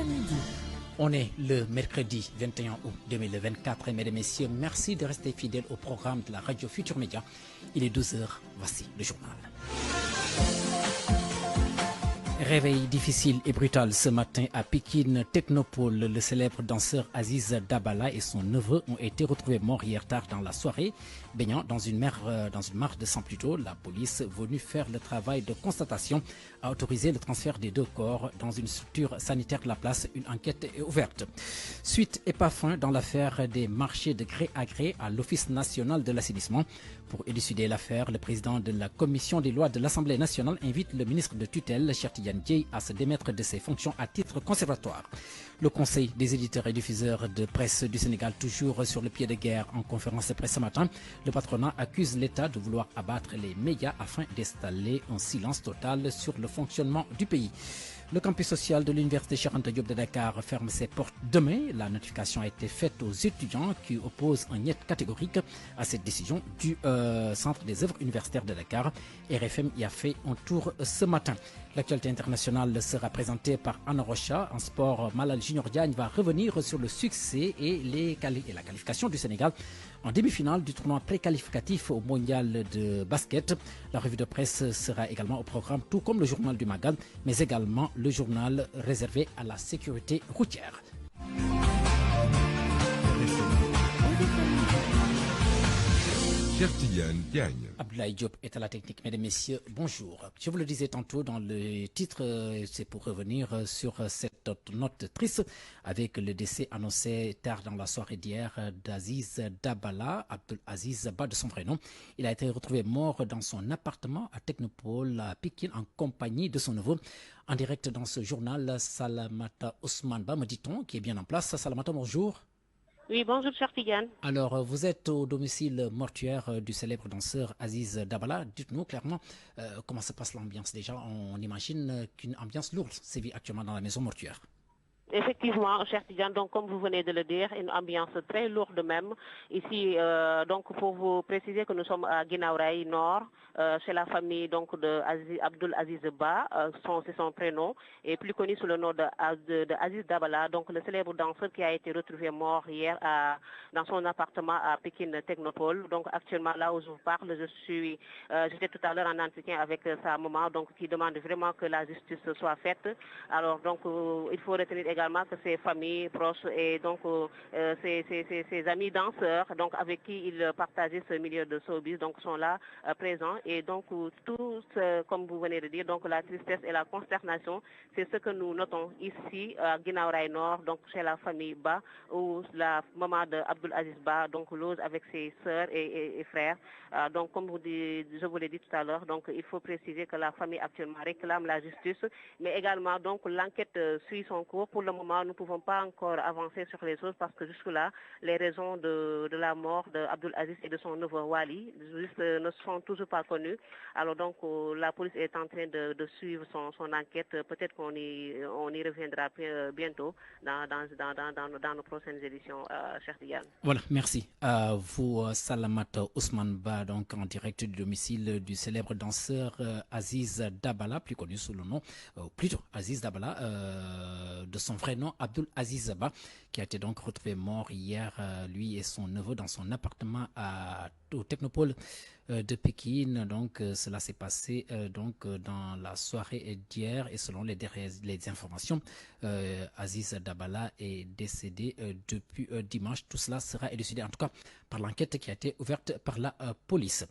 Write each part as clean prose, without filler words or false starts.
après-midi. On est le mercredi 21 août 2024. Mesdames et messieurs, merci de rester fidèles au programme de la radio Futur Média. Il est 12h, voici le journal. Réveil difficile et brutal ce matin à Pékin Technopole. Le célèbre danseur Aziz Dabala et son neveu ont été retrouvés morts hier tard dans la soirée, baignant dans une mare de sang plus tôt. La police, venue faire le travail de constatation, a autorisé le transfert des deux corps dans une structure sanitaire de la place. Une enquête est ouverte. Suite et pas fin dans l'affaire des marchés de gré à gré à l'Office national de l'assainissement. Pour élucider l'affaire, le président de la commission des lois de l'Assemblée nationale invite le ministre de tutelle, Cheikh Tidiane Dièye, à se démettre de ses fonctions à titre conservatoire. Le Conseil des éditeurs et diffuseurs de presse du Sénégal, toujours sur le pied de guerre en conférence de presse ce matin, le patronat accuse l'État de vouloir abattre les médias afin d'installer un silence total sur le fonctionnement du pays. Le campus social de l'Université Cheikh Anta Diop de Dakar ferme ses portes demain. La notification a été faite aux étudiants qui opposent un niet catégorique à cette décision du Centre des œuvres universitaires de Dakar. RFM y a fait un tour ce matin. L'actualité internationale sera présentée par Anna Rocha. En sport, Malal Junior Diagne va revenir sur le succès et la qualification du Sénégal en demi-finale du tournoi préqualificatif au mondial de basket. La revue de presse sera également au programme, tout comme le journal du Magal, mais également le journal réservé à la sécurité routière. Abdoulaye Diop est à la technique. Mesdames et messieurs, bonjour. Je vous le disais tantôt dans le titre, c'est pour revenir sur cette note triste avec le décès annoncé tard dans la soirée d'hier d'Aziz Dabala, Abdul Aziz Ba de son vrai nom. Il a été retrouvé mort dans son appartement à Technopole à Pékin en compagnie de son neveu. En direct dans ce journal, Salamata Ousmane Ba, me dit-on, qui est bien en place. Salamata, bonjour. Oui, bonjour, cher Tigane. Alors, vous êtes au domicile mortuaire du célèbre danseur Aziz Dabala. Dites-nous clairement comment se passe l'ambiance déjà. On imagine qu'une ambiance lourde sévit actuellement dans la maison mortuaire. Effectivement, cher Tigane, donc comme vous venez de le dire, une ambiance très lourde même. Ici, donc pour vous préciser que nous sommes à Guinaouraï Nord, chez la famille donc de Abdul Aziz Ba, c'est son prénom, et plus connu sous le nom de Aziz Dabala, donc le célèbre danseur qui a été retrouvé mort hier dans son appartement à Pékin Technopole. Donc actuellement là où je vous parle, j'étais tout à l'heure en entretien avec sa maman, donc qui demande vraiment que la justice soit faite. Alors donc il faut retenir également que ses familles proches et donc ses amis danseurs, donc avec qui il partageait ce milieu de showbiz, donc sont là présents. Et donc tout, comme vous venez de dire, donc la tristesse et la consternation, c'est ce que nous notons ici à Guinaouraï Nord, donc chez la famille Ba, où la maman de Abdul Aziz Ba donc loge avec ses sœurs et frères. Donc comme je vous l'ai dit tout à l'heure, donc il faut préciser que la famille actuellement réclame la justice, mais également donc l'enquête suit son cours. Pour le moment, nous ne pouvons pas encore avancer sur les choses parce que jusque-là, les raisons de la mort d'Abdul Aziz et de son neveu Wali ne sont toujours pas connues. Alors donc, la police est en train de suivre son enquête. Peut-être qu'on y reviendra bientôt dans nos prochaines éditions, cher Diane. Voilà, merci à vous, Salamata Ousmane Ba, donc en direct du domicile du célèbre danseur Aziz Dabala, plus connu sous le nom, plutôt Aziz Dabala, de son vrai nom, Abdul Aziz Ba, qui a été donc retrouvé mort hier, lui et son neveu, dans son appartement au Technopole de Pékin. Donc cela s'est passé dans la soirée d'hier et selon les informations, Aziz Dabala est décédé depuis dimanche. Tout cela sera élucidé en tout cas par l'enquête qui a été ouverte par la police.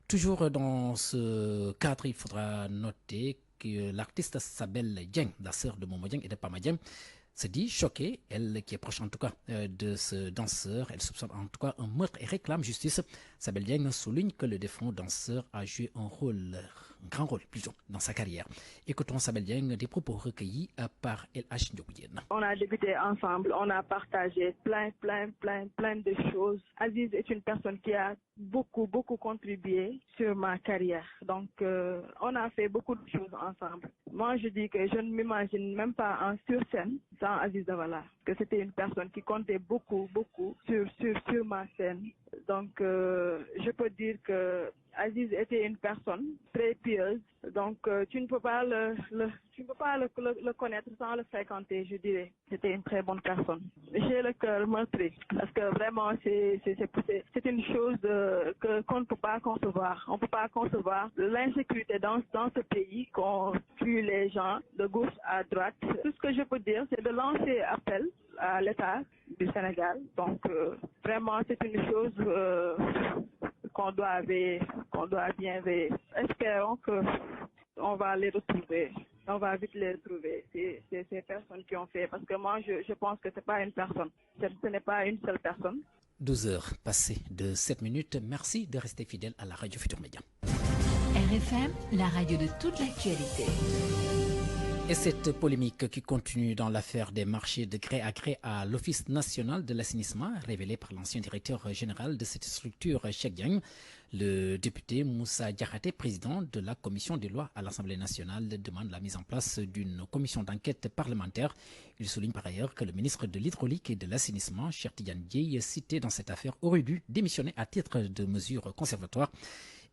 Toujours dans ce cadre, il faudra noter que l'artiste Sabel Dieng, la sœur de Momo Dieng et de Pama Dieng, se dit choquée, elle qui est proche en tout cas de ce danseur, elle soupçonne en tout cas un meurtre et réclame justice. Sabel Dieng souligne que le défunt danseur a joué un grand rôle plutôt dans sa carrière. Écoutons Sabel Dieng, des propos recueillis par El H. Ndiogoudien. On a débuté ensemble, on a partagé plein de choses. Aziz est une personne qui a beaucoup contribué sur ma carrière. Donc on a fait beaucoup de choses ensemble. Moi je dis que je ne m'imagine même pas en sur scène sans Aziz Dabala, que c'était une personne qui comptait beaucoup sur ma scène. Donc je peux dire que Aziz était une personne très pieuse, Donc, tu ne peux pas le connaître sans le fréquenter, je dirais. C'était une très bonne personne. J'ai le cœur meurtri parce que vraiment, c'est une chose qu'on ne peut pas concevoir. On ne peut pas concevoir l'insécurité dans ce pays qu'on tue les gens de gauche à droite. Tout ce que je peux dire, c'est de lancer appel à l'État du Sénégal. Donc, vraiment, c'est une chose qu'on doit bien veiller. Espérons qu'on va les retrouver. On va vite les retrouver. C'est ces personnes qui ont fait. Parce que moi, je pense que ce n'est pas une personne. Ce n'est pas une seule personne. 12 heures passées de 7 minutes. Merci de rester fidèle à la Radio Futur Média. RFM, la radio de toute l'actualité. Et cette polémique qui continue dans l'affaire des marchés de gré à gré à l'Office national de l'assainissement, révélée par l'ancien directeur général de cette structure, Cheikh Diagne, le député Moussa Diakhaté, président de la commission des lois à l'Assemblée nationale, demande la mise en place d'une commission d'enquête parlementaire. Il souligne par ailleurs que le ministre de l'Hydraulique et de l'Assainissement, Cheikh Tidiane Dièye, cité dans cette affaire, aurait dû démissionner à titre de mesure conservatoire.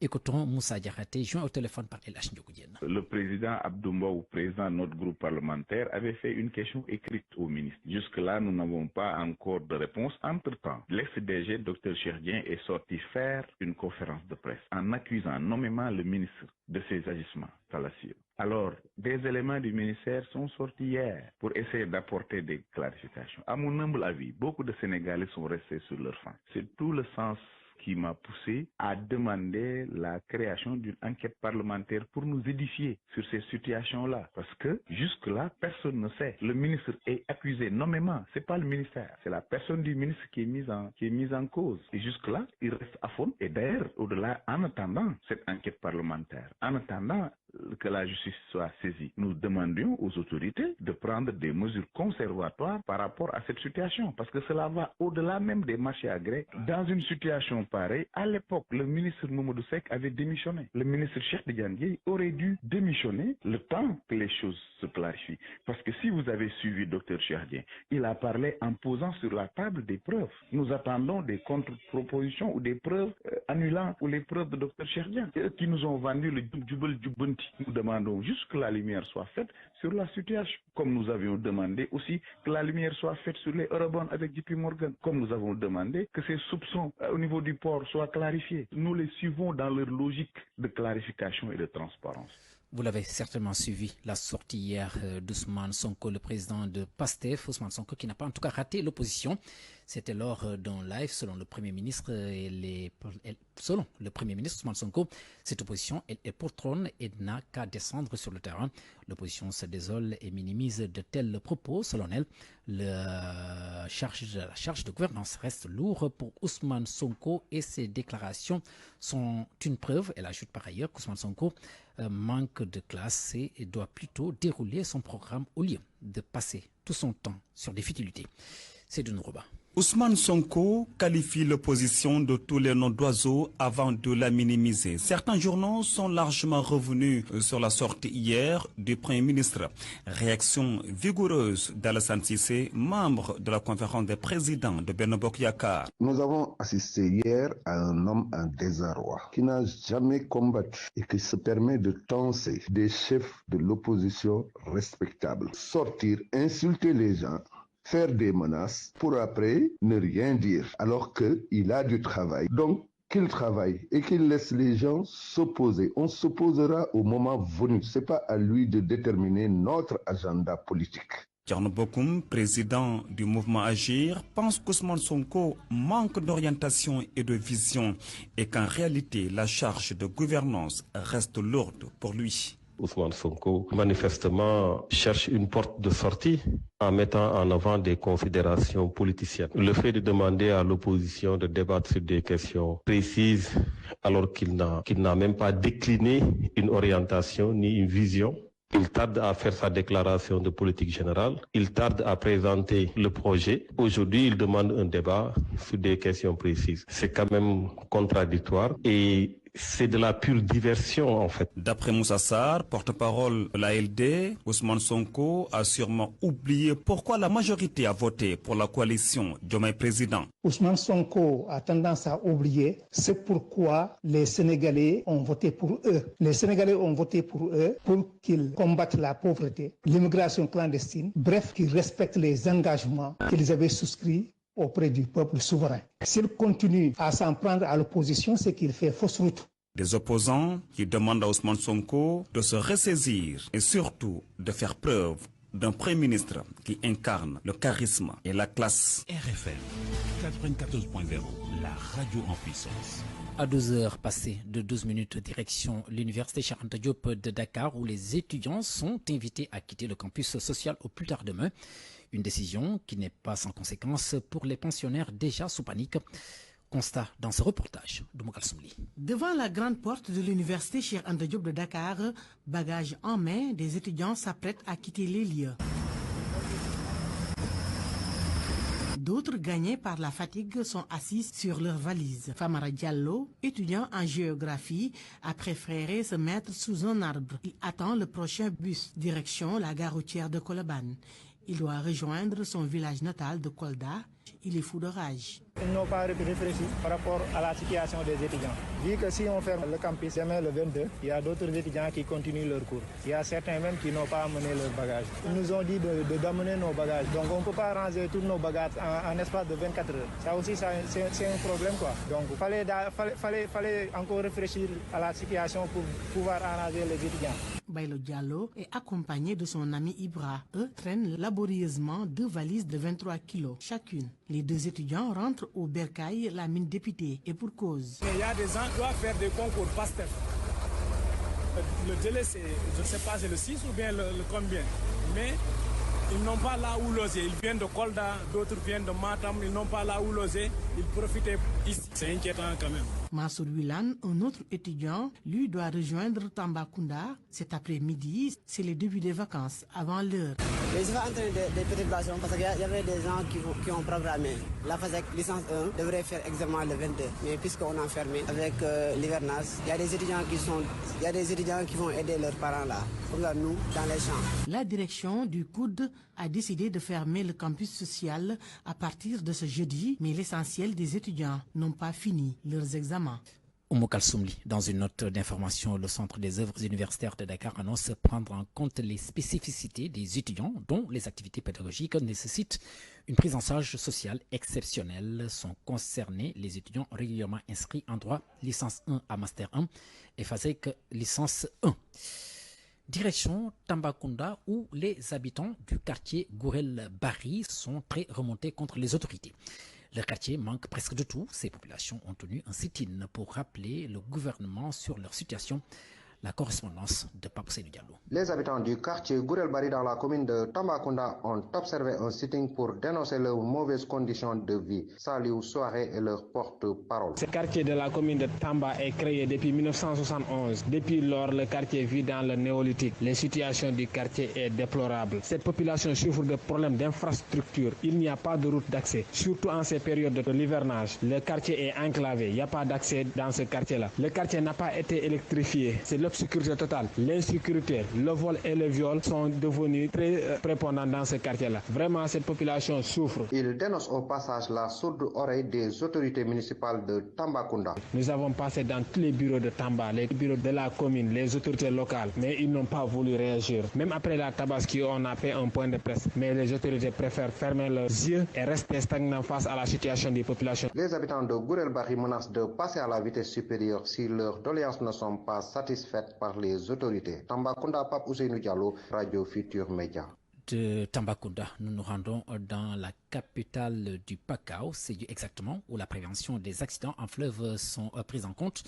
Écoutons Moussa Diakhaté, joint au téléphone par El Hadj Ndiogou Diène. Le président Abdoumbaou, président de notre groupe parlementaire, avait fait une question écrite au ministre. Jusque-là, nous n'avons pas encore de réponse. Entre-temps, l'ex-DG, Dr Cheikh Dièye, est sorti faire une conférence de presse en accusant nommément le ministre de ses agissements fallacieux. Alors, des éléments du ministère sont sortis hier pour essayer d'apporter des clarifications. À mon humble avis, beaucoup de Sénégalais sont restés sur leur faim. C'est tout le sens qui m'a poussé à demander la création d'une enquête parlementaire pour nous édifier sur ces situations-là. Parce que jusque-là, personne ne sait. Le ministre est accusé nommément. C'est pas le ministère. C'est la personne du ministre qui est mise en cause. Et jusque-là, il reste à fond. Et d'ailleurs, au-delà, en attendant cette enquête parlementaire, en attendant que la justice soit saisie, nous demandions aux autorités de prendre des mesures conservatoires par rapport à cette situation, parce que cela va au-delà même des marchés à gré. Dans une situation pareille, à l'époque, le ministre Mamadou Seck avait démissionné. Le ministre Cheikh Tidiane Dièye aurait dû démissionner le temps que les choses se clarifient. Parce que si vous avez suivi Dr Cheikh Dièye, il a parlé en posant sur la table des preuves. Nous attendons des contre-propositions ou des preuves annulant ou les preuves de Dr Cheikh Dièye, qui nous ont vendu le djubel djubunti. Nous demandons juste que la lumière soit faite sur la situation, comme nous avions demandé aussi que la lumière soit faite sur les eurobonds avec JP Morgan, comme nous avons demandé que ces soupçons au niveau du port soient clarifiés. Nous les suivons dans leur logique de clarification et de transparence. Vous l'avez certainement suivi, la sortie hier d'Ousmane Sonko, le président de PASTEF, Ousmane Sonko, qui n'a pas en tout cas raté l'opposition. C'était lors d'un live selon le Premier ministre selon le Premier ministre Ousmane Sonko. Cette opposition est pour trône et n'a qu'à descendre sur le terrain. L'opposition se désole et minimise de tels propos. Selon elle, la charge de gouvernance reste lourde pour Ousmane Sonko et ses déclarations sont une preuve. Elle ajoute par ailleurs qu'Ousmane Sonko manque de classe et doit plutôt dérouler son programme au lieu de passer tout son temps sur des futilités. C'est de Nourouba. Ousmane Sonko qualifie l'opposition de tous les noms d'oiseaux avant de la minimiser. Certains journaux sont largement revenus sur la sortie hier du Premier ministre. Réaction vigoureuse d'Alassane Cissé, membre de la conférence des présidents de Benno Bokk Yakaar. Nous avons assisté hier à un homme en désarroi qui n'a jamais combattu et qui se permet de tancer des chefs de l'opposition respectables. Sortir, insulter les gens, faire des menaces pour après ne rien dire alors qu'il a du travail. Donc, qu'il travaille et qu'il laisse les gens s'opposer. On s'opposera au moment venu. Ce n'est pas à lui de déterminer notre agenda politique. Thierno Bocoum, président du mouvement Agir, pense qu'Ousmane Sonko manque d'orientation et de vision et qu'en réalité, la charge de gouvernance reste lourde pour lui. Ousmane Sonko, manifestement, cherche une porte de sortie en mettant en avant des considérations politiciennes. Le fait de demander à l'opposition de débattre sur des questions précises alors qu'il n'a même pas décliné une orientation ni une vision. Il tarde à faire sa déclaration de politique générale. Il tarde à présenter le projet. Aujourd'hui, il demande un débat sur des questions précises. C'est quand même contradictoire et c'est de la pure diversion en fait. D'après Moussa Sarr, porte-parole de l'ALD, Ousmane Sonko a sûrement oublié pourquoi la majorité a voté pour la coalition Diomaye Président. Ousmane Sonko a tendance à oublier, c'est pourquoi les Sénégalais ont voté pour eux. Les Sénégalais ont voté pour eux pour qu'ils combattent la pauvreté, l'immigration clandestine, bref, qu'ils respectent les engagements qu'ils avaient souscrits auprès du peuple souverain. S'il continue à s'en prendre à l'opposition, c'est qu'il fait fausse route. Des opposants qui demandent à Ousmane Sonko de se ressaisir et surtout de faire preuve d'un Premier ministre qui incarne le charisme et la classe. RFM 94.0, la radio en puissance. À 12h passées de 12 minutes, direction l'université Cheikh Anta Diop de Dakar, où les étudiants sont invités à quitter le campus social au plus tard demain. Une décision qui n'est pas sans conséquence pour les pensionnaires déjà sous panique. Constat dans ce reportage de Mokal Soumli. Devant la grande porte de l'université Cheikh Anta Diop de Dakar, bagages en main, des étudiants s'apprêtent à quitter les lieux. D'autres, gagnés par la fatigue, sont assis sur leurs valises. Famara Diallo, étudiant en géographie, a préféré se mettre sous un arbre. Il attend le prochain bus, direction la gare routière de Colobane. Il doit rejoindre son village natal de Kolda. Il est fou de rage. Ils n'ont pas réfléchi par rapport à la situation des étudiants. Vu que si on ferme le campus demain le 22, il y a d'autres étudiants qui continuent leur cours. Il y a certains même qui n'ont pas amené leurs bagages. Ils nous ont dit d'amener nos bagages. Donc on ne peut pas ranger tous nos bagages en espace de 24 heures. Ça aussi, c'est un problème, quoi. Donc il fallait encore réfléchir à la situation pour pouvoir arranger les étudiants. Bailo Diallo est accompagné de son ami Ibra. Eux traînent laborieusement 2 valises de 23 kilos chacune. Les 2 étudiants rentrent au Bercail, la mine députée, et pour cause. Mais il y a des gens qui doivent faire des concours PASTEF. Le délai, c'est, je ne sais pas, c'est le 6 ou bien le combien. Mais ils n'ont pas là où loger. Ils viennent de Kolda, d'autres viennent de Matam, ils n'ont pas là où loger. Ils profitent ici. C'est inquiétant quand même. Mansour Wilan, un autre étudiant, lui doit rejoindre Tambacounda cet après-midi. C'est le début des vacances, avant l'heure. Mais je vais entraîner des perturbations parce qu'il y avait des gens qui ont programmé. La FASEC licence 1 devrait faire examen le 22. Mais puisqu'on a fermé avec l'hivernage, il y a des étudiants qui vont aider leurs parents là, comme nous, dans les champs. La direction du COUD a décidé de fermer le campus social à partir de ce jeudi, mais l'essentiel des étudiants n'ont pas fini leurs examens. Oumou Kalsoumli, dans une note d'information, le Centre des œuvres universitaires de Dakar annonce prendre en compte les spécificités des étudiants dont les activités pédagogiques nécessitent une prise en charge sociale exceptionnelle. Sont concernés les étudiants régulièrement inscrits en droit licence 1 à master 1 et FASEC licence 1. Direction Tambacounda, où les habitants du quartier Gourel-Bari sont très remontés contre les autorités. Le quartier manque presque de tout. Ces populations ont tenu un sit-in pour rappeler le gouvernement sur leur situation. La correspondance de Pape Seydou Diallo. Les habitants du quartier Gourel-Bari dans la commune de Tambacounda ont observé un sitting pour dénoncer leurs mauvaises conditions de vie. Saliou Soiré est leur porte-parole. Ce quartier de la commune de Tamba est créé depuis 1971. Depuis lors, le quartier vit dans le néolithique. La situation du quartier est déplorable. Cette population souffre de problèmes d'infrastructure. Il n'y a pas de route d'accès, surtout en ces périodes de l'hivernage. Le quartier est enclavé. Il n'y a pas d'accès dans ce quartier-là. Le quartier n'a pas été électrifié. C'est l'obscurité totale. L'insécurité, le vol et le viol sont devenus très prépondérants dans ce quartier-là. Vraiment, cette population souffre. Il dénonce au passage la sourde oreille des autorités municipales de Tambacounda. Nous avons passé dans tous les bureaux de Tamba, les bureaux de la commune, les autorités locales, mais ils n'ont pas voulu réagir. Même après la Tabaski, on a fait un point de presse, mais les autorités préfèrent fermer leurs yeux et rester stagnants face à la situation des populations. Les habitants de Gourel-Bari menacent de passer à la vitesse supérieure si leurs doléances ne sont pas satisfaites par les autorités. Tambacounda, Pape Ousseynou Diallo, Radio Futur Média. De Tambacounda, nous nous rendons dans la capitale du Pakao, c'est exactement où la prévention des accidents en fleuve sont prises en compte.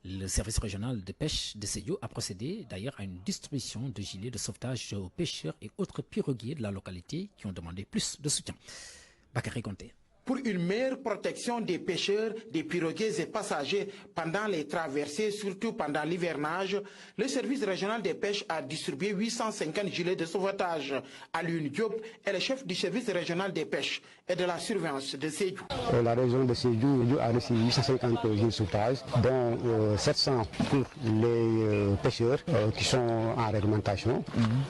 Le service régional de pêche de Sédhiou a procédé d'ailleurs à une distribution de gilets de sauvetage aux pêcheurs et autres piroguiers de la localité qui ont demandé plus de soutien. Bakary Conté. pour une meilleure protection des pêcheurs, des piroguiers et passagers pendant les traversées, surtout pendant l'hivernage, le service régional des pêches a distribué 850 gilets de sauvetage. Alioune Diop est le chef du service régional des pêches et de la surveillance de Sédhiou. La région de Sédhiou a reçu 850 gilets de sauvetage, dont 700 pour les pêcheurs qui sont en réglementation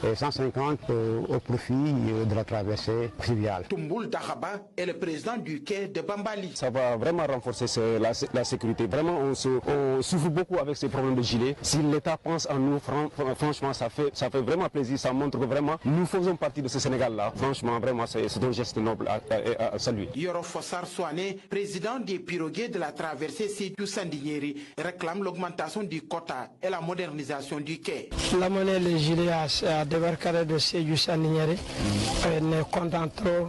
et 150 au profit de la traversée fluviale. Tumboul Dahaba est le président du quai de Bambali. Ça va vraiment renforcer la sécurité. Vraiment, on souffre beaucoup avec ces problèmes de gilets. Si l'État pense en nous, franchement, ça fait vraiment plaisir. Ça montre que vraiment, nous faisons partie de ce Sénégal-là. Franchement, vraiment, c'est un geste noble à saluer. Yoro Fossar Soane, président des piroguiers de la traversée Sédhiou-Sandiniéry, réclame l'augmentation du quota et la modernisation du quai. L'amener les gilets à débarquer de Sédhiou-Sandiniéry ne content trop.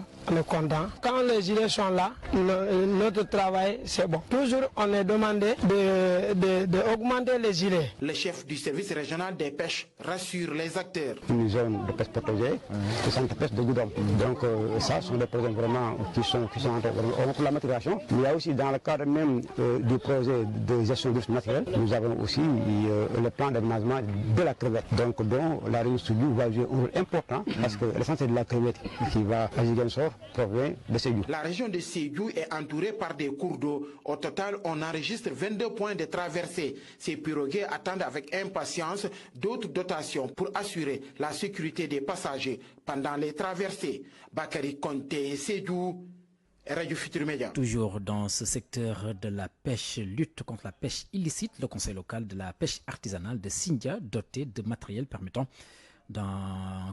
Quand les gilets sont là, notre travail c'est bon. Toujours on est demandé d'augmenter les gilets. Le chef du service régional des pêches rassure les acteurs. Une zone de pêche protégée, le centre de pêche de Goudon. Donc ça sont des projets vraiment qui sont pour la maturation. Mais il y a aussi dans le cadre même du projet de gestion de ressources naturelles, nous avons aussi le plan d'aménagement de la crevette. Donc dont la région Sédhiou va jouer un rôle important parce que l'essentiel de la crevette qui va à Ziguinchor provient de Sédhiou. La région de Sédhiou est entourée par des cours d'eau. Au total, on enregistre 22 points de traversée. Ces piroguiers attendent avec impatience d'autres dotations pour assurer la sécurité des passagers pendant les traversées. Bakary Konté, Sédhiou, Radio Futur Média. Toujours dans ce secteur de la pêche, lutte contre la pêche illicite, le conseil local de la pêche artisanale de Sindia, doté de matériel permettant de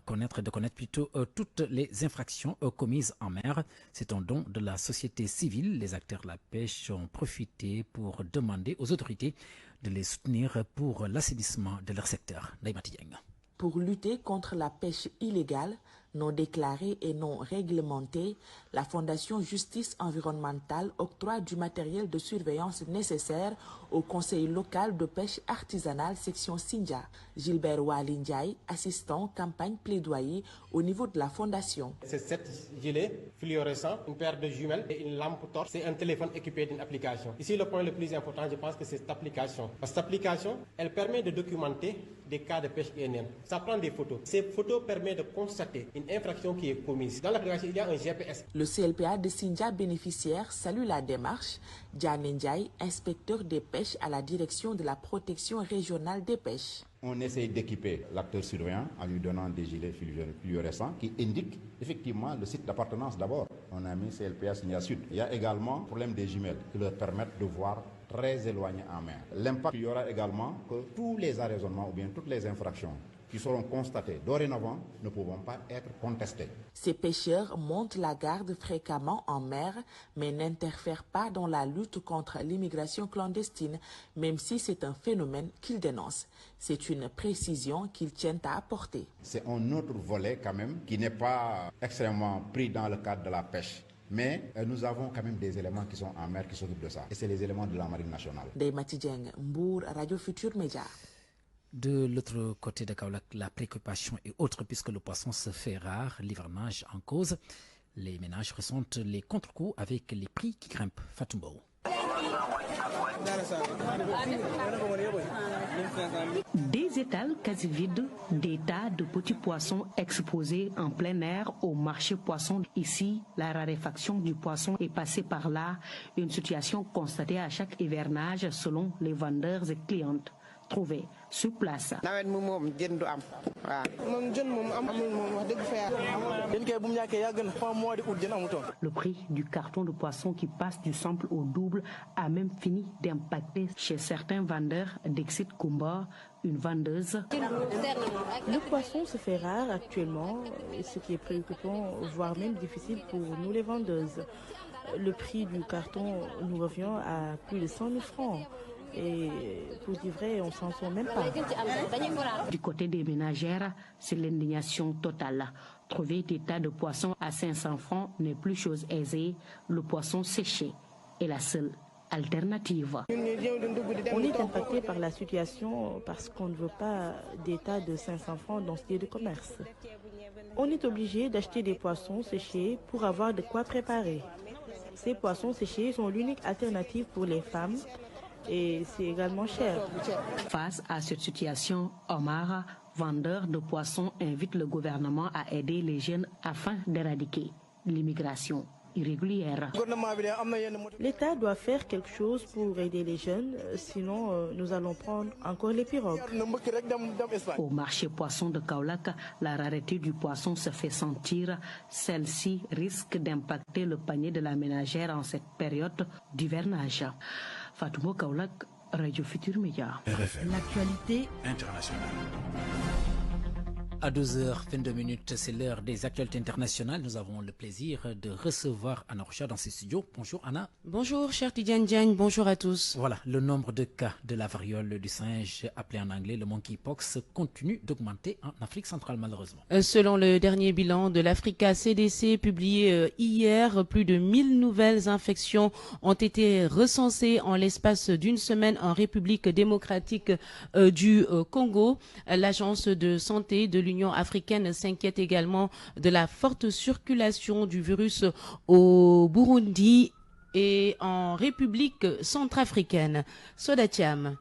connaître plutôt toutes les infractions commises en mer. C'est un don de la société civile. Les acteurs de la pêche ont profité pour demander aux autorités de les soutenir pour l'assainissement de leur secteur. Naïmati Dieng. Pour lutter contre la pêche illégale, non déclarée et non réglementée, la Fondation Justice Environnementale octroie du matériel de surveillance nécessaire au Conseil local de pêche artisanale section Sindia. Gilbert Walindjaï, assistant campagne plaidoyer au niveau de la Fondation. C'est 7 gilets fluorescents, une paire de jumelles et une lampe torche. C'est un téléphone équipé d'une application. Ici, le point le plus important, je pense que c'est cette application. Parce que cette application, elle permet de documenter des cas de pêche INN. Ça prend des photos. Ces photos permettent de constater une infraction qui est commise. Dans l'application, il y a un GPS. Le CLPA de Sindia bénéficiaire salue la démarche. Diane Ndiaye, inspecteur des pêches à la direction de la protection régionale des pêches. On essaye d'équiper l'acteur surveillant en lui donnant des gilets fluorescents qui indiquent effectivement le site d'appartenance d'abord. On a mis CLPA Sindia Sud. Il y a également le problème des jumelles qui leur permettent de voir très éloigné en mer. L'impact, il y aura également que tous les arraisonnements ou bien toutes les infractions qui seront constatées dorénavant ne pourront pas être contestées. Ces pêcheurs montent la garde fréquemment en mer, mais n'interfèrent pas dans la lutte contre l'immigration clandestine, même si c'est un phénomène qu'ils dénoncent. C'est une précision qu'ils tiennent à apporter. C'est un autre volet quand même qui n'est pas extrêmement pris dans le cadre de la pêche. Mais nous avons quand même des éléments qui sont en mer qui s'occupent de ça. Et c'est les éléments de la marine nationale. Naïmati Dieng, Mbour, Radio Futur Média. De l'autre côté de Kaolack, la préoccupation est autre puisque le poisson se fait rare, l'hivernage en cause. Les ménages ressentent les contre-coups avec les prix qui grimpent. Fatumbo. Des étals quasi vides, des tas de petits poissons exposés en plein air au marché poisson. Ici, la raréfaction du poisson est passée par là, une situation constatée à chaque hivernage selon les vendeurs et clientes trouvés sur place. Le prix du carton de poisson qui passe du simple au double a même fini d'impacter chez certains vendeurs d'Exit Kumba, une vendeuse. Le poisson se fait rare actuellement, ce qui est préoccupant, voire même difficile pour nous les vendeuses. Le prix du carton nous revient à plus de 100 000 francs. Et pour dire vrai, on s'en sort même pas. Du côté des ménagères, c'est l'indignation totale. Trouver des tas de poissons à 500 francs n'est plus chose aisée. Le poisson séché est la seule alternative. On est impacté par la situation parce qu'on ne veut pas des tas de 500 francs dans ce lieu de commerce. On est obligé d'acheter des poissons séchés pour avoir de quoi préparer. Ces poissons séchés sont l'unique alternative pour les femmes et c'est également cher. Face à cette situation, Omar, vendeur de poissons, invite le gouvernement à aider les jeunes afin d'éradiquer l'immigration irrégulière. L'État doit faire quelque chose pour aider les jeunes, sinon nous allons prendre encore les pirogues. Au marché poisson de Kaolack, la rareté du poisson se fait sentir. Celle-ci risque d'impacter le panier de la ménagère en cette période d'hivernage. Fatoumou Kaolack, Radio Futur Média. L'actualité internationale. À 12h22, c'est l'heure des actualités internationales. Nous avons le plaisir de recevoir Anna Rocha dans ses studios. Bonjour Anna. Bonjour cher Tidiane Diagne, bonjour à tous. Voilà, le nombre de cas de la variole du singe, appelé en anglais le monkeypox, continue d'augmenter en Afrique centrale malheureusement. Selon le dernier bilan de l'Africa CDC publié hier, plus de 1000 nouvelles infections ont été recensées en l'espace d'une semaine en République démocratique du Congo. L'agence de santé de l'Union africaine s'inquiète également de la forte circulation du virus au Burundi et en République centrafricaine. Sodatiam.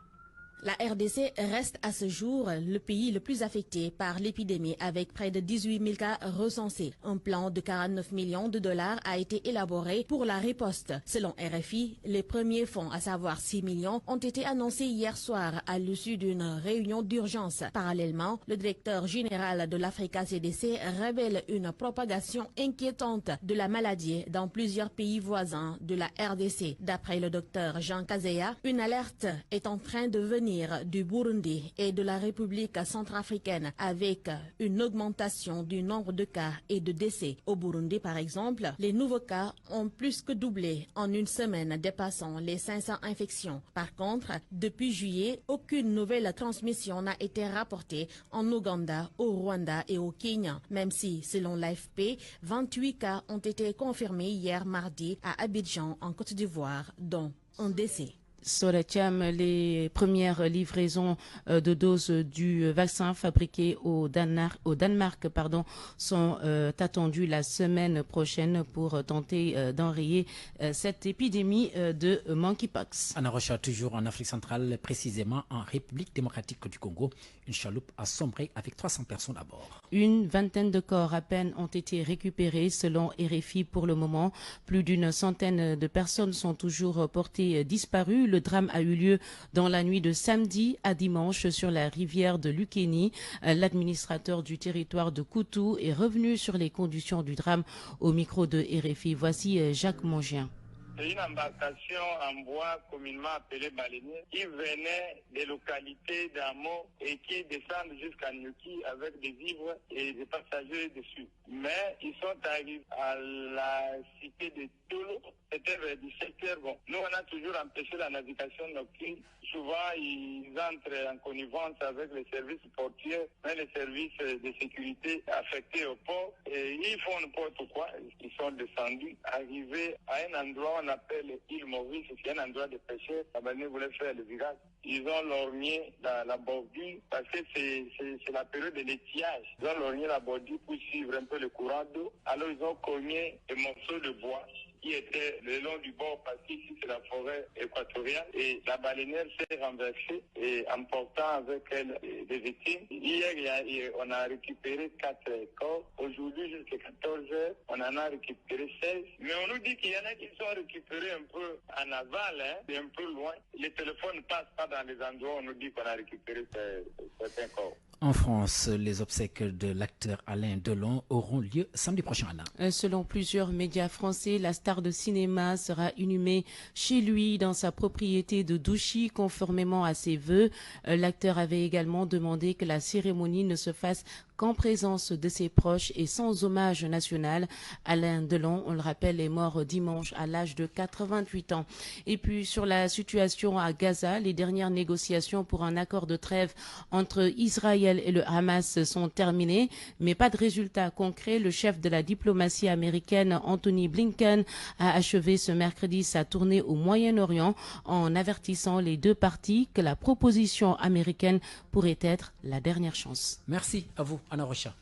La RDC reste à ce jour le pays le plus affecté par l'épidémie avec près de 18 000 cas recensés. Un plan de 49 millions de dollars a été élaboré pour la riposte. Selon RFI, les premiers fonds, à savoir 6 millions, ont été annoncés hier soir à l'issue d'une réunion d'urgence. Parallèlement, le directeur général de l'Africa CDC révèle une propagation inquiétante de la maladie dans plusieurs pays voisins de la RDC. D'après le docteur Jean Kazeya, une alerte est en train de venir du Burundi et de la République centrafricaine avec une augmentation du nombre de cas et de décès. Au Burundi, par exemple, les nouveaux cas ont plus que doublé en une semaine, dépassant les 500 infections. Par contre, depuis juillet, aucune nouvelle transmission n'a été rapportée en Ouganda, au Rwanda et au Kenya, même si, selon l'AFP, 28 cas ont été confirmés hier mardi à Abidjan, en Côte d'Ivoire, dont un décès. Soratiam, les premières livraisons de doses du vaccin fabriqué au Danemark, sont attendues la semaine prochaine pour tenter d'enrayer cette épidémie de monkeypox. Anna Rocha, toujours en Afrique centrale, précisément en République démocratique du Congo, une chaloupe a sombré avec 300 personnes à bord. Une vingtaine de corps à peine ont été récupérés selon RFI pour le moment. Plus d'une centaine de personnes sont toujours portées disparues. Le drame a eu lieu dans la nuit de samedi à dimanche sur la rivière de Lukeni. L'administrateur du territoire de Koutou est revenu sur les conditions du drame au micro de RFI. Voici Jacques Mongien. C'est une embarcation en bois communément appelée baleinier qui venait des localités d'Amo et qui descendent jusqu'à Nyuki avec des vivres et des passagers dessus. Mais ils sont arrivés à la cité de Toulou, c'était vers 17h. Bon, nous on a toujours empêché la navigation nocturne. Souvent ils entrent en connivence avec les services portiers, mais les services de sécurité affectés au port et ils font n'importe quoi. Ils sont descendus, arrivés à un endroit on appelle l'île Maurice, c'est un endroit de pêcheurs. La baleine voulait faire le virage. Ils ont lorgné la bordure parce que c'est la période de l'étiage. Ils ont lorgné la bordure pour suivre un peu le courant d'eau. Alors ils ont cogné des morceaux de bois qui étaient le long du bord parce qu'ici c'est la forêt équatoriale et la baleinière s'est renversée et emportant avec elle des victimes. Hier, on a récupéré 4 corps. Aujourd'hui, jusqu'à 14 heures, on en a récupéré 16. Mais on nous dit qu'il y en a qui sont récupérés un peu en aval, et un peu loin. Les téléphones ne passent pas dans les endroits où on nous dit qu'on a récupéré certains corps. En France, les obsèques de l'acteur Alain Delon auront lieu samedi prochain. Selon plusieurs médias français, la star de cinéma sera inhumée chez lui dans sa propriété de Douchy, conformément à ses vœux. L'acteur avait également demandé que la cérémonie ne se fasse qu'en présence de ses proches et sans hommage national. Alain Delon, on le rappelle, est mort dimanche à l'âge de 88 ans. Et puis sur la situation à Gaza, les dernières négociations pour un accord de trêve entre Israël et le Hamas sont terminées, mais pas de résultat concret. Le chef de la diplomatie américaine, Anthony Blinken, a achevé ce mercredi sa tournée au Moyen-Orient en avertissant les deux parties que la proposition américaine pourrait être la dernière chance. Merci à vous, Anna Rocha.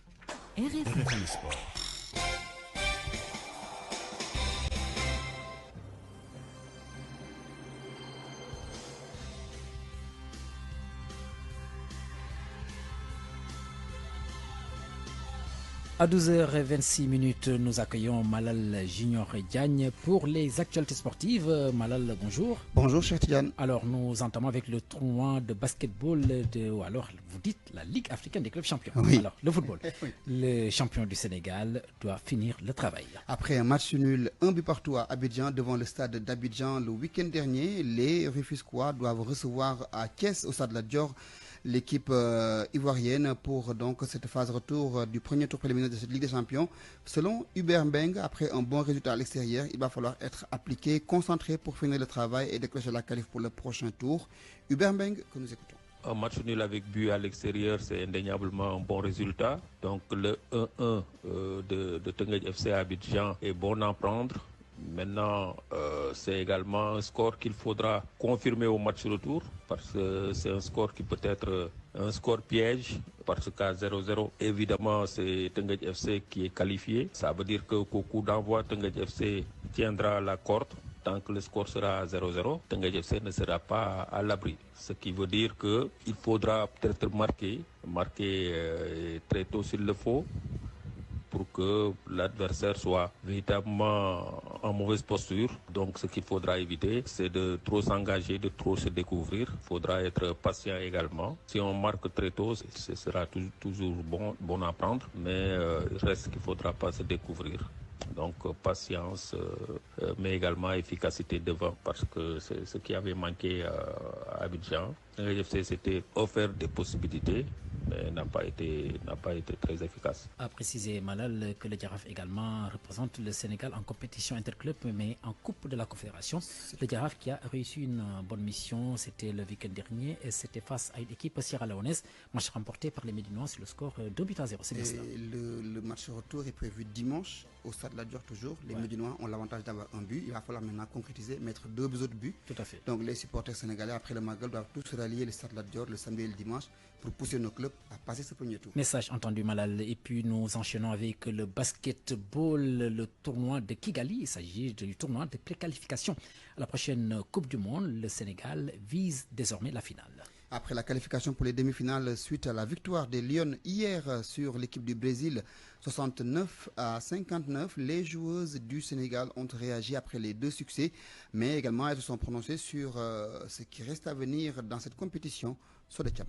À 12h26, nous accueillons Malal Junior Diagne pour les actualités sportives. Malal, bonjour. Bonjour, cher Tidiane. Alors, nous entamons avec le tournoi de basketball, ou alors vous dites la Ligue africaine des clubs champions. Oui. Alors, le football. Oui. Le champion du Sénégal doit finir le travail. Après un match nul, 1 but partout à Abidjan, devant le stade d'Abidjan le week-end dernier, les Rufisquois doivent recevoir à Thiès, au stade Lat Dior, l'équipe ivoirienne pour donc cette phase retour du premier tour préliminaire de cette Ligue des Champions. Selon Hubert Mbeng, après un bon résultat à l'extérieur, il va falloir être appliqué, concentré pour finir le travail et décrocher la qualif pour le prochain tour. Hubert Mbeng, que nous écoutons. Un match nul avec but à l'extérieur, c'est indéniablement un bon résultat. Donc le 1-1 de Teungueth FC à Abidjan est bon à prendre. Maintenant, c'est également un score qu'il faudra confirmer au match retour parce que c'est un score qui peut être un score piège parce qu'à 0-0, évidemment, c'est Teungueth FC qui est qualifié. Ça veut dire qu'au coup d'envoi, Teungueth FC tiendra la corde. Tant que le score sera à 0-0, Teungueth FC ne sera pas à l'abri. Ce qui veut dire qu'il faudra peut-être marquer très tôt s'il le faut, pour que l'adversaire soit véritablement en mauvaise posture. Donc ce qu'il faudra éviter, c'est de trop s'engager, de trop se découvrir. Il faudra être patient également. Si on marque très tôt, ce sera toujours bon à prendre, mais il reste qu'il ne faudra pas se découvrir. Donc patience, mais également efficacité devant, parce que c'est ce qui avait manqué à Abidjan. Le FC s'était offert des possibilités, mais n'a pas été très efficace. A précisé Malal que le Giraffe également représente le Sénégal en compétition interclub, mais en Coupe de la Confédération. Le Giraffe qui a réussi une bonne mission, c'était le week-end dernier, et c'était face à une équipe sierra-léonaise, match remporté par les Médinois sur le score 2-0. C'est bien cela. Le match retour est prévu dimanche au stade Lat Dior toujours. Les Médinois ont l'avantage d'avoir un but. Il va falloir maintenant concrétiser, mettre 2 autres buts. Tout à fait. Donc les supporters sénégalais après le Magal doivent tous rallier le stade Lat Dior le samedi et le dimanche pour pousser nos clubs à passer ce premier tour. Message entendu Malal. Et puis nous enchaînons avec le basketball, le tournoi de Kigali. Il s'agit du tournoi de préqualification à la prochaine Coupe du Monde. Le Sénégal vise désormais la finale. Après la qualification pour les demi-finales suite à la victoire des Lions hier sur l'équipe du Brésil 69-59, les joueuses du Sénégal ont réagi après les 2 succès, mais également elles se sont prononcées sur ce qui reste à venir dans cette compétition. Sodetiam.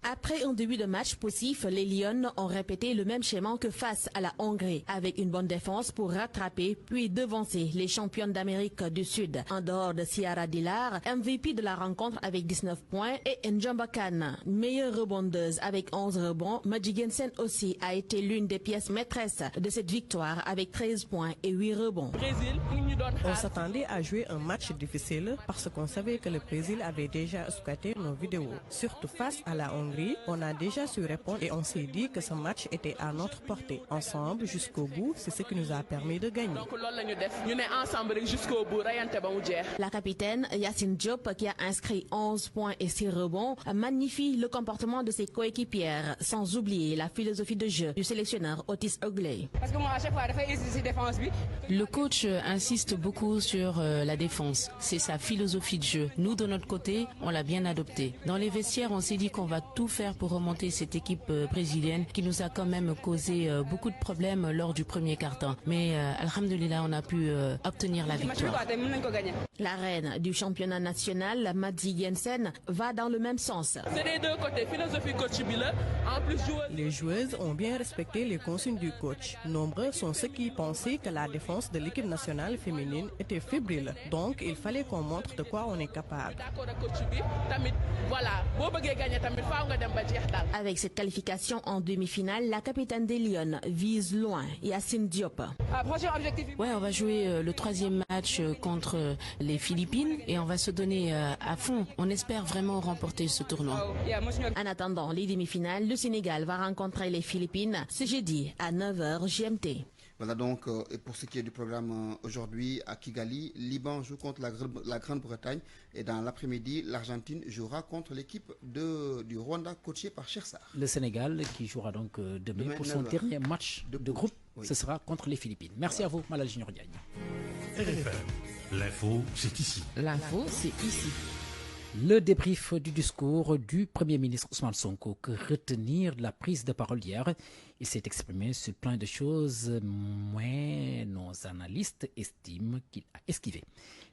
Après un début de match poussif, les Lions ont répété le même schéma que face à la Hongrie, avec une bonne défense pour rattraper puis devancer les championnes d'Amérique du Sud. En dehors de Ciara Dillard, MVP de la rencontre avec 19 points, et Njamba Khan, meilleure rebondeuse avec 11 rebonds, Madji Gensen aussi a été l'une des pièces maîtresses de cette victoire avec 13 points et 8 rebonds. On s'attendait à jouer un match difficile parce qu'on savait que le Brésil avait déjà squatté nos vidéos, surtout face à la Hongrie. On a déjà su répondre et on s'est dit que ce match était à notre portée. Ensemble jusqu'au bout, c'est ce qui nous a permis de gagner. La capitaine Yacine Diop, qui a inscrit 11 points et 6 rebonds, magnifie le comportement de ses coéquipières, sans oublier la philosophie de jeu du sélectionneur Otis Ogley. Le coach insiste beaucoup sur la défense. C'est sa philosophie de jeu. Nous, de notre côté, on l'a bien adopté. Dans les vestiaires, on s'est dit qu'on va tout faire pour remonter cette équipe brésilienne qui nous a quand même causé beaucoup de problèmes lors du premier quart-temps. Mais alhamdoulilah, on a pu obtenir la victoire. La reine du championnat national, Madji Gensen, va dans le même sens. C'est des deux côtés, philosophie coach Bila. En plus, les joueuses ont bien respecté les consignes du coach. Nombreux sont ceux qui pensaient que la défense de l'équipe nationale féminine était fébrile. Donc, il fallait qu'on montre de quoi on est capable. Avec cette qualification en demi-finale, la capitaine des Lions vise loin, Yacine Diop. Ouais, on va jouer le 3e match contre les Philippines et on va se donner à fond. On espère vraiment remporter ce tournoi. En attendant les demi-finales, le Sénégal va rencontrer les Philippines ce jeudi à 9h GMT. Voilà donc, et pour ce qui est du programme aujourd'hui à Kigali, Liban joue contre la Grande-Bretagne et dans l'après-midi, l'Argentine jouera contre l'équipe du Rwanda coachée par Chersar. Le Sénégal qui jouera donc demain pour son dernier match de groupe, ce sera contre les Philippines. Merci à vous, Malal Junior Diagne. RFM, l'info c'est ici. L'info c'est ici. Le débrief du discours du Premier ministre Ousmane Sonko, que retenir la prise de parole hier. Il s'est exprimé sur plein de choses, mais nos analystes estiment qu'il a esquivé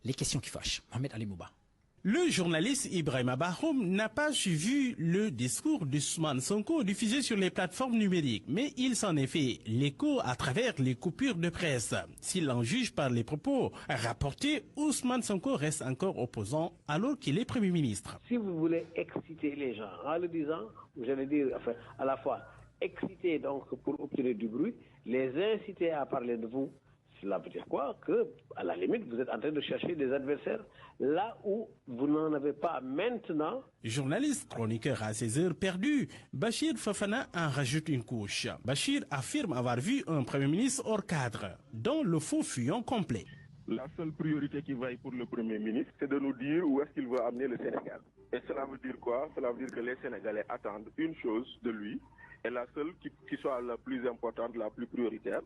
les questions qui fâchent. Mohamed Ali Mouba. Le journaliste Ibrahima Bahoum n'a pas suivi le discours d'Ousmane Sonko diffusé sur les plateformes numériques, mais il s'en est fait l'écho à travers les coupures de presse. S'il en juge par les propos rapportés, Ousmane Sonko reste encore opposant alors qu'il est Premier ministre. Si vous voulez exciter les gens en le disant, j'allais dire à la fois exciter donc pour obtenir du bruit, les inciter à parler de vous, cela veut dire quoi? Que, à la limite, vous êtes en train de chercher des adversaires là où vous n'en avez pas maintenant. Journaliste chroniqueur à ses heures perdues, Bachir Fofana en rajoute une couche. Bachir affirme avoir vu un Premier ministre hors cadre, dont le faux fuyant complet. La seule priorité qui vaille pour le Premier ministre, c'est de nous dire où est-ce qu'il veut amener le Sénégal. Et cela veut dire quoi? Cela veut dire que les Sénégalais attendent une chose de lui, et la seule qui soit la plus importante, la plus prioritaire,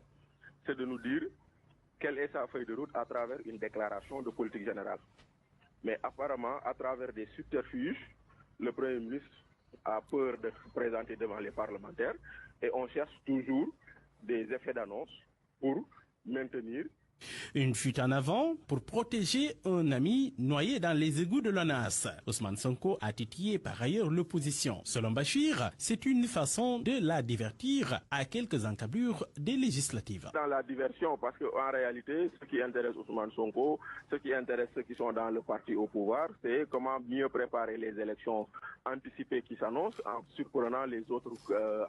c'est de nous dire quelle est sa feuille de route à travers une déclaration de politique générale. Mais apparemment, à travers des subterfuges, le Premier ministre a peur de se présenter devant les parlementaires et on cherche toujours des effets d'annonce pour maintenir. Une fuite en avant pour protéger un ami noyé dans les égouts de l'ONAS. Ousmane Sonko a titillé par ailleurs l'opposition. Selon Bachir, c'est une façon de la divertir à quelques encablures des législatives. Dans la diversion, parce qu'en réalité, ce qui intéresse Ousmane Sonko, ce qui intéresse ceux qui sont dans le parti au pouvoir, c'est comment mieux préparer les élections anticipées qui s'annoncent en surprenant les autres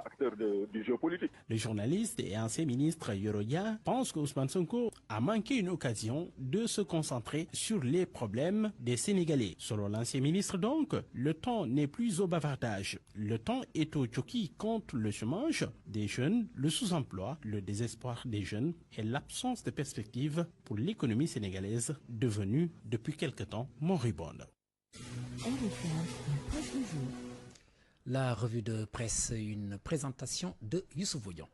acteurs du jeu politique. Le journaliste et ancien ministre Yoroya pense que Ousmane Sonko a manqué une occasion de se concentrer sur les problèmes des Sénégalais. Selon l'ancien ministre donc, le temps n'est plus au bavardage. Le temps est au choquis contre le chômage des jeunes, le sous-emploi, le désespoir des jeunes et l'absence de perspective pour l'économie sénégalaise devenue depuis quelque temps moribonde. La revue de presse, une présentation de Youssouf Voyon.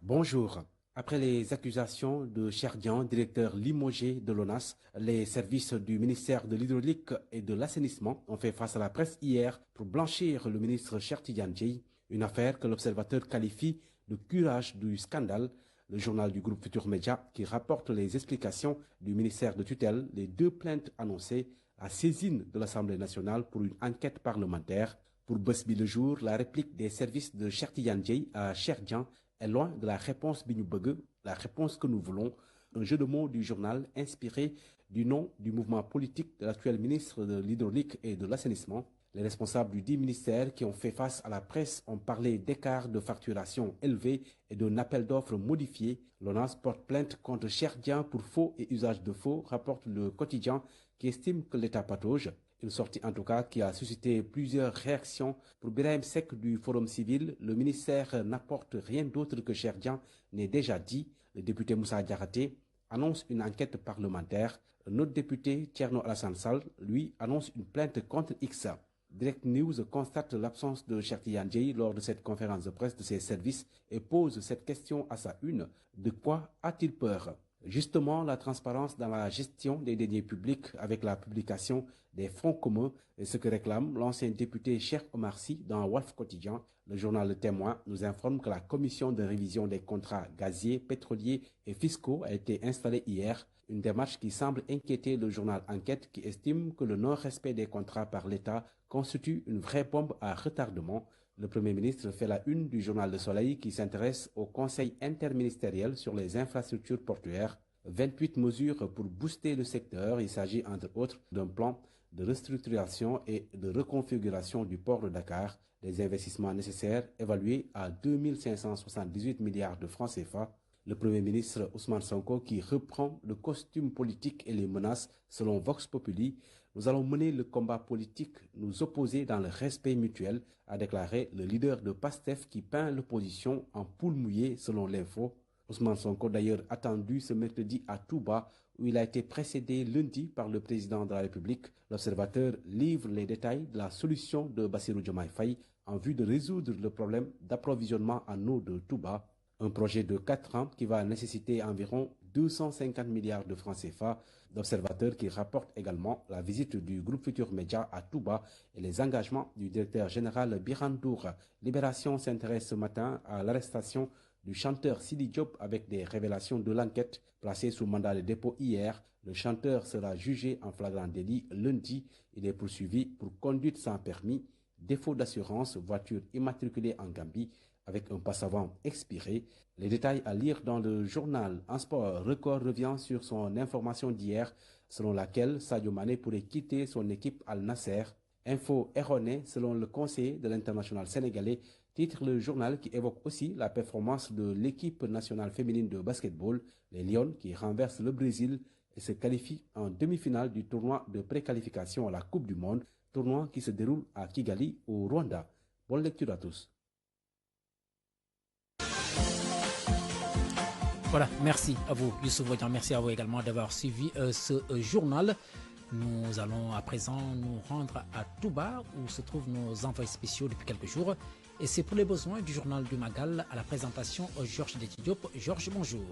Bonjour. Après les accusations de Cherdian, directeur limogé de l'ONAS, les services du ministère de l'Hydraulique et de l'Assainissement ont fait face à la presse hier pour blanchir le ministre Cheikh Tidiane Dièye, une affaire que l'observateur qualifie de curage du scandale. Le journal du groupe Futur Média, qui rapporte les explications du ministère de tutelle, les deux plaintes annoncées, la saisine de l'Assemblée nationale pour une enquête parlementaire. Pour Bës Bi Le Jour, la réplique des services de Cheikh Tidiane Dièye à Cherdian est loin de la réponse bi ñu bëgg, la réponse que nous voulons. Un jeu de mots du journal inspiré du nom du mouvement politique de l'actuel ministre de l'Hydraulique et de l'Assainissement. Les responsables du 10 ministères qui ont fait face à la presse ont parlé d'écarts de facturation élevés et d'un appel d'offres modifié. L'ONAS porte plainte contre Cherdian pour faux et usage de faux, rapporte le quotidien qui estime que l'État patauge. Une sortie en tout cas qui a suscité plusieurs réactions. Pour Birahim Seck du Forum civil, le ministère n'apporte rien d'autre que Cherdian n'est déjà dit. Le député Moussa Diakhaté annonce une enquête parlementaire. Notre député Thierno Alassane Sall, lui, annonce une plainte contre X. Direct News constate l'absence de Cheikh Tidiane Dièye lors de cette conférence de presse de ses services et pose cette question à sa une. De quoi a-t-il peur? Justement, la transparence dans la gestion des deniers publics avec la publication des fonds communs est ce que réclame l'ancien député Cheikh Omar Sy dans Walf Quotidien. Le journal Le Témoin nous informe que la commission de révision des contrats gaziers, pétroliers et fiscaux a été installée hier. Une démarche qui semble inquiéter le journal Enquête qui estime que le non-respect des contrats par l'État constitue une vraie bombe à retardement. Le Premier ministre fait la une du journal Le Soleil qui s'intéresse au Conseil interministériel sur les infrastructures portuaires. 28 mesures pour booster le secteur. Il s'agit entre autres d'un plan de restructuration et de reconfiguration du port de Dakar. Des investissements nécessaires évalués à 2578 milliards de francs CFA. Le Premier ministre Ousmane Sonko qui reprend le costume politique et les menaces selon Vox Populi. Nous allons mener le combat politique, nous opposer dans le respect mutuel, a déclaré le leader de PASTEF qui peint l'opposition en poule mouillée selon l'info. Ousmane Sonko d'ailleurs attendu ce mercredi à Touba où il a été précédé lundi par le président de la République. L'observateur livre les détails de la solution de Bassirou Diomaye Faye en vue de résoudre le problème d'approvisionnement en eau de Touba. Un projet de 4 ans qui va nécessiter environ 250 milliards de francs CFA. L'observateur qui rapporte également la visite du groupe Futur Média à Touba et les engagements du directeur général Birandour. Libération s'intéresse ce matin à l'arrestation du chanteur Sidi Diop avec des révélations de l'enquête. Placé sous mandat de dépôt hier, le chanteur sera jugé en flagrant délit lundi. Il est poursuivi pour conduite sans permis, défaut d'assurance, voiture immatriculée en Gambie avec un passe-avant expiré. Les détails à lire dans le journal. En sport, Record revient sur son information d'hier selon laquelle Sadio Mané pourrait quitter son équipe Al Nasser. Info erronée selon le conseiller de l'international sénégalais, titre le journal qui évoque aussi la performance de l'équipe nationale féminine de basketball, les Lions qui renversent le Brésil et se qualifient en demi-finale du tournoi de préqualification à la Coupe du Monde, tournoi qui se déroule à Kigali au Rwanda. Bonne lecture à tous. Voilà, merci à vous, Youssouf Voyan. Merci à vous également d'avoir suivi ce journal. Nous allons à présent nous rendre à Touba, où se trouvent nos envoyés spéciaux depuis quelques jours. Et c'est pour les besoins du journal du Magal à la présentation Georges Diop. Georges, bonjour.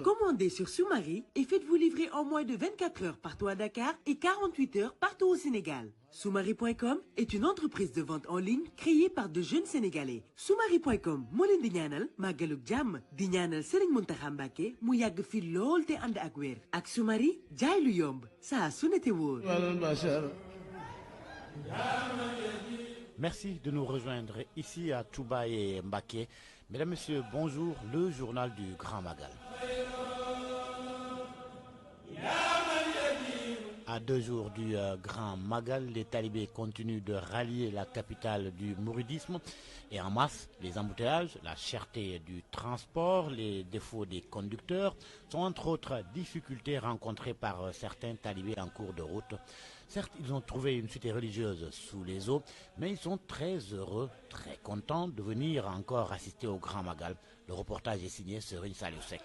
Commandez sur Soumari et faites-vous livrer en moins de 24 heures partout à Dakar et 48 heures partout au Sénégal. Soumari.com est une entreprise de vente en ligne créée par de jeunes Sénégalais. Soumari.com moo leen di ñaanal màggalug jàmm di ñaanal Serigne Mountakha Mbacké mu yàgg fi lool te ànd ak wér. Ak Soumari jaay lu yomb saa su ne te wóor. Merci de nous rejoindre ici à Touba et Mbacké. Mesdames, Messieurs, bonjour, le journal du Grand Magal. À 2 jours du Grand Magal, les talibés continuent de rallier la capitale du mouridisme et en masse. Les embouteillages, la cherté du transport, les défauts des conducteurs sont entre autres difficultés rencontrées par certains talibés en cours de route. Certes, ils ont trouvé une cité religieuse sous les eaux, mais ils sont très heureux, très contents de venir encore assister au Grand Magal. Le reportage est signé Serigne Saliou Seck.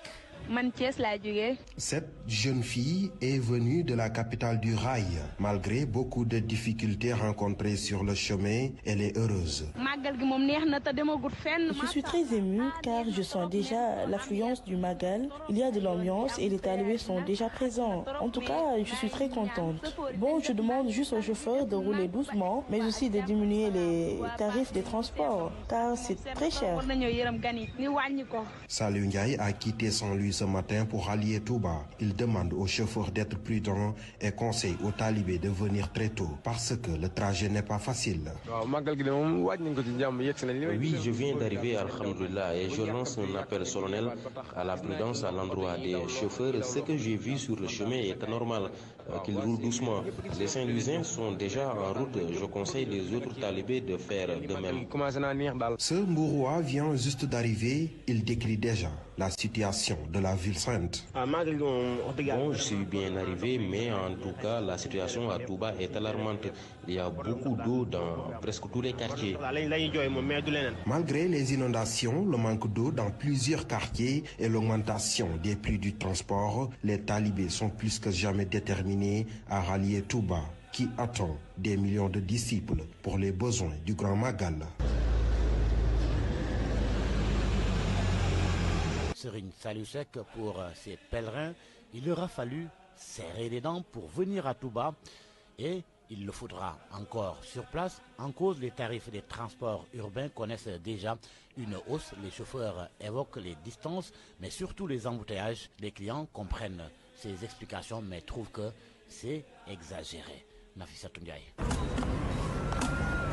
Cette jeune fille est venue de la capitale du rail. Malgré beaucoup de difficultés rencontrées sur le chemin, elle est heureuse. Je suis très émue car je sens déjà l'affluence du Magal. Il y a de l'ambiance et les talibés sont déjà présents. En tout cas, je suis très contente. Bon, je demande juste aux chauffeurs de rouler doucement, mais aussi de diminuer les tarifs des transports car c'est très cher. Saliou Ndiaye a quitté Saint-Louis ce matin pour rallier Touba. Il demande aux chauffeurs d'être prudents et conseille aux talibés de venir très tôt parce que le trajet n'est pas facile. Oui, je viens d'arriver, alhamdoulilah, et je lance un appel solennel à la prudence à l'endroit des chauffeurs. Ce que j'ai vu sur le chemin est anormal, qu'ils roulent doucement. Les Saint-Louisiens sont déjà en route. Je conseille les autres talibés de faire de même. Ce Mbouroua vient juste d'arriver. Il décrit déjà la situation de la ville sainte. Bon, je suis bien arrivé, mais en tout cas, la situation à Touba est alarmante. Il y a beaucoup d'eau dans presque tous les quartiers. Malgré les inondations, le manque d'eau dans plusieurs quartiers et l'augmentation des prix du transport, les talibés sont plus que jamais déterminés à rallier Touba, qui attend des millions de disciples pour les besoins du Grand Magal. Serigne Saliou Seck pour ces pèlerins, il leur a fallu serrer les dents pour venir à Touba et il le faudra encore sur place. En cause, les tarifs des transports urbains connaissent déjà une hausse. Les chauffeurs évoquent les distances, mais surtout les embouteillages. Les clients comprennent ces explications, mais trouvent que c'est exagéré. Nafissatou Ndiaye.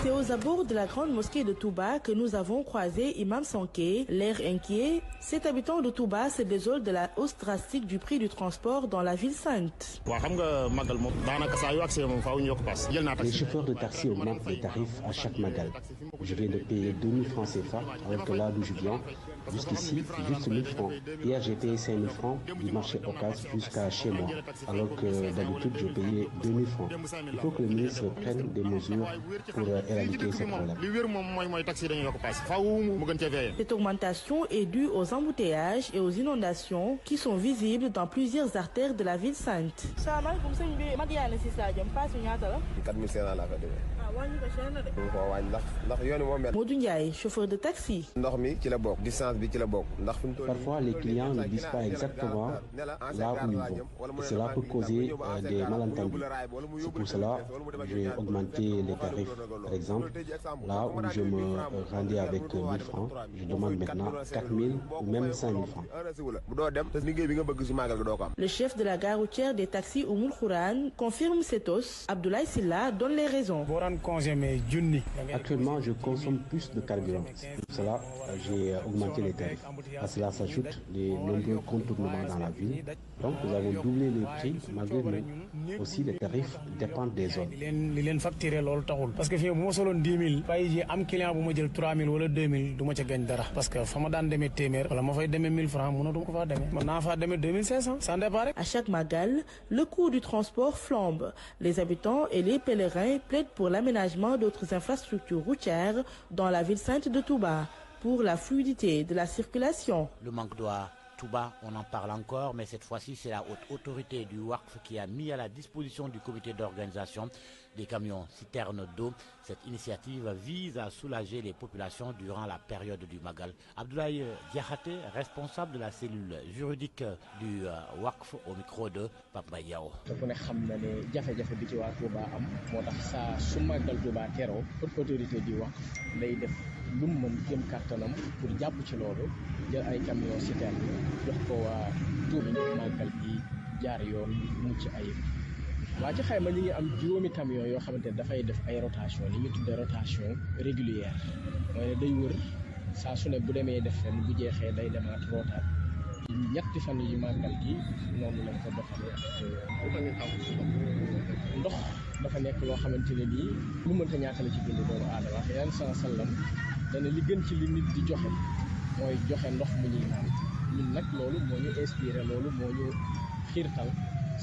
C'est aux abords de la grande mosquée de Touba que nous avons croisé Imam Sanké. L'air inquiet, cet habitant de Touba se désole de la hausse drastique du prix du transport dans la ville sainte. Les chauffeurs de taxi augmentent les tarifs à chaque magal. Je viens de payer 2000 francs CFA, alors que là d'où je viens, Jusqu'ici, juste 1000 francs. Hier, j'ai payé 5000 francs du marché Ocas jusqu'à chez moi, alors que d'habitude, je payais 2000 francs. Il faut que le ministre prenne des mesures pour éradiquer ce problème. Cette augmentation est due aux embouteillages et aux inondations qui sont visibles dans plusieurs artères de la ville sainte. Modou Ndiaye, chauffeur de taxi. Parfois, les clients ne disent pas exactement là où ils vont. Et cela peut causer des malentendus. C'est pour cela que j'ai augmenté les tarifs. Par exemple, là où je me rendais avec 1000 francs, je demande maintenant 4000 ou même 5000 francs. Le chef de la gare routière des taxis Oumoul Khouran confirme cette hausse. Abdoulaye Silla donne les raisons. Actuellement, je consomme plus de carburant. Pour cela, j'ai augmenté les tarifs. À cela s'ajoutent les nombreux contournements dans la ville. Donc, nous avons doublé les prix malgré nous. Aussi, les tarifs dépendent des zones. Parce que si je suis 10 000, si un client qui me 3 000 ou 2 000, je ne gagne pas. Parce que si je suis témèr, je vais faire 1000 francs, je ne vais pas 2500, ça dépend. À chaque Magal, le coût du transport flambe. Les habitants et les pèlerins plaident pour l'aménagement d'autres infrastructures routières dans la ville sainte de Touba pour la fluidité de la circulation. Le manque d'eau à Touba, on en parle encore, mais cette fois-ci, c'est la haute autorité du WACF qui a mis à la disposition du comité d'organisation des camions citernes d'eau. Cette initiative vise à soulager les populations durant la période du Magal. Abdoulaye Diakhaté, responsable de la cellule juridique du WACF, au micro de Papa Yao. lu mu mën jëm kàttanam pour jàpp ci loolu jël ay camion citerne jox ko waa Touba ñu màggal gi jaar yoon mucc ayib waa ci xayma ñi ngi am juróomi camion yoo xamante ne dafay def ay rotation li ñu tuddee rotation régulière mooy ne day wër saa su ne bu demee def fenn bu jeexee day demaat rootaat ñetti fan yu màggal gi noonu lañ ko doxalee ak ndox dafa nekk loo xamante ne nii lu mënta ñàkk la ci bind doomu aadama wax yan sallam dana li gën ci li nit di joxe mooy joxe ndox mu ñuy naan ñun nag loolu moo ñu inspiré loolu moo ñu xiirtal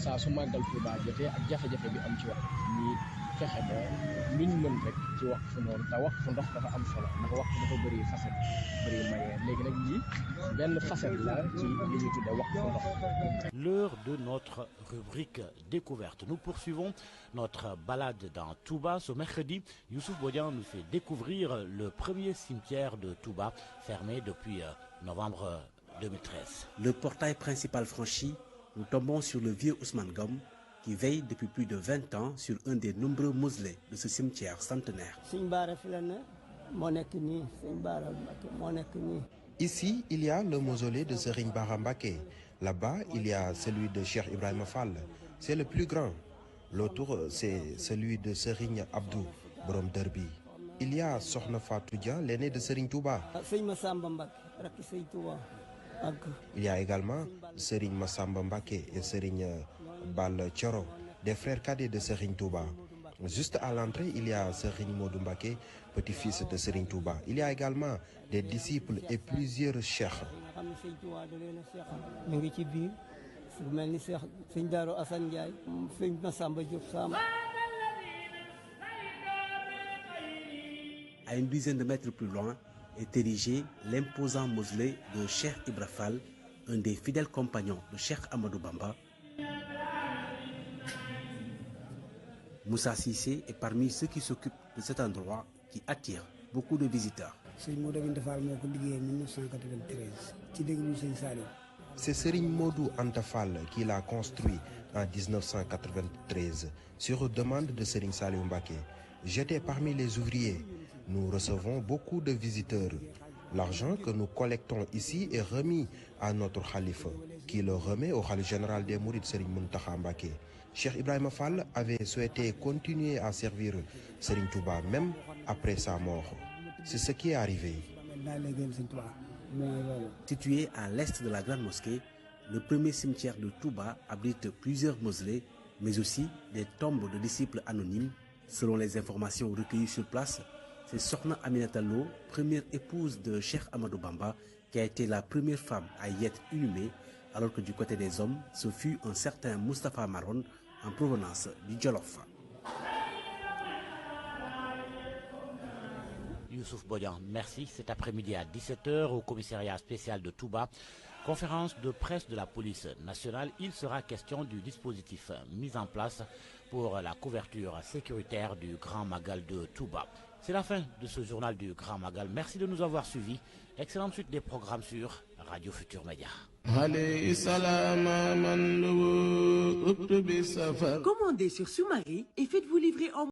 saa su màggal Tuubaa jotee ak jafe-jafe bi am ci wax ñi fexe ba luñ mën rek ci wax fu noonu te wax fu ndox dafa am solo ndax wax dafa bëri facette bëri manière léegi nag lii benn facette la ci li ñu tuddee wax fu ndox. L'heure de notre rubrique découverte. Nous poursuivons notre balade dans Touba. Ce mercredi, Youssouf Bodian nous fait découvrir le premier cimetière de Touba, fermé depuis novembre 2013. Le portail principal franchi, nous tombons sur le vieux Ousmane Gom, qui veille depuis plus de 20 ans sur un des nombreux mausolées de ce cimetière centenaire. Ici, il y a le mausolée de Serigne Bara Mbacké. Là-bas, il y a celui de Cheikh Ibrahima Fall. C'est le plus grand. L'autre, c'est celui de Serigne Abdou, Borom Derbi. Il y a Sokhna Fatou Dia, l'aîné de Serigne Touba. Il y a également Serigne Massamba Mbacké et Serigne Bal Thioro, des frères cadets de Serigne Touba. Juste à l'entrée, il y a Serigne Modou Mbacké, petit-fils de Serigne Touba. Il y a également des disciples et plusieurs cheikhs. À une dizaine de mètres plus loin est érigé l'imposant mausolée de Cheikh Ibra Fall, un des fidèles compagnons de Cheikh Amadou Bamba. Moussa Cissé est parmi ceux qui s'occupent de cet endroit qui attire beaucoup de visiteurs. C'est Serigne Modou Anta Fall qui l'a construit en 1993 sur demande de Serigne Saliou Mbacké. J'étais parmi les ouvriers. Nous recevons beaucoup de visiteurs. L'argent que nous collectons ici est remis à notre khalife, qui le remet au khalife général des Mourides Serigne Mountakha Mbacké. Cheikh Ibrahima Fall avait souhaité continuer à servir Serigne Touba même après sa mort. C'est ce qui est arrivé. Situé à l'est de la Grande Mosquée, le premier cimetière de Touba abrite plusieurs mausolées, mais aussi des tombes de disciples anonymes. Selon les informations recueillies sur place, c'est Sokhna Aminata Lo, première épouse de Cheikh Amadou Bamba, qui a été la première femme à y être inhumée, alors que du côté des hommes, ce fut un certain Moustapha Maron en provenance du Djolof. Youssouf Bodian, merci. Cet après-midi à 17h au commissariat spécial de Touba, conférence de presse de la police nationale, il sera question du dispositif mis en place pour la couverture sécuritaire du Grand Magal de Touba. C'est la fin de ce journal du Grand Magal. Merci de nous avoir suivis. Excellente suite des programmes sur Radio Futur Média. Commandez sur Soumari et faites-vous livrer en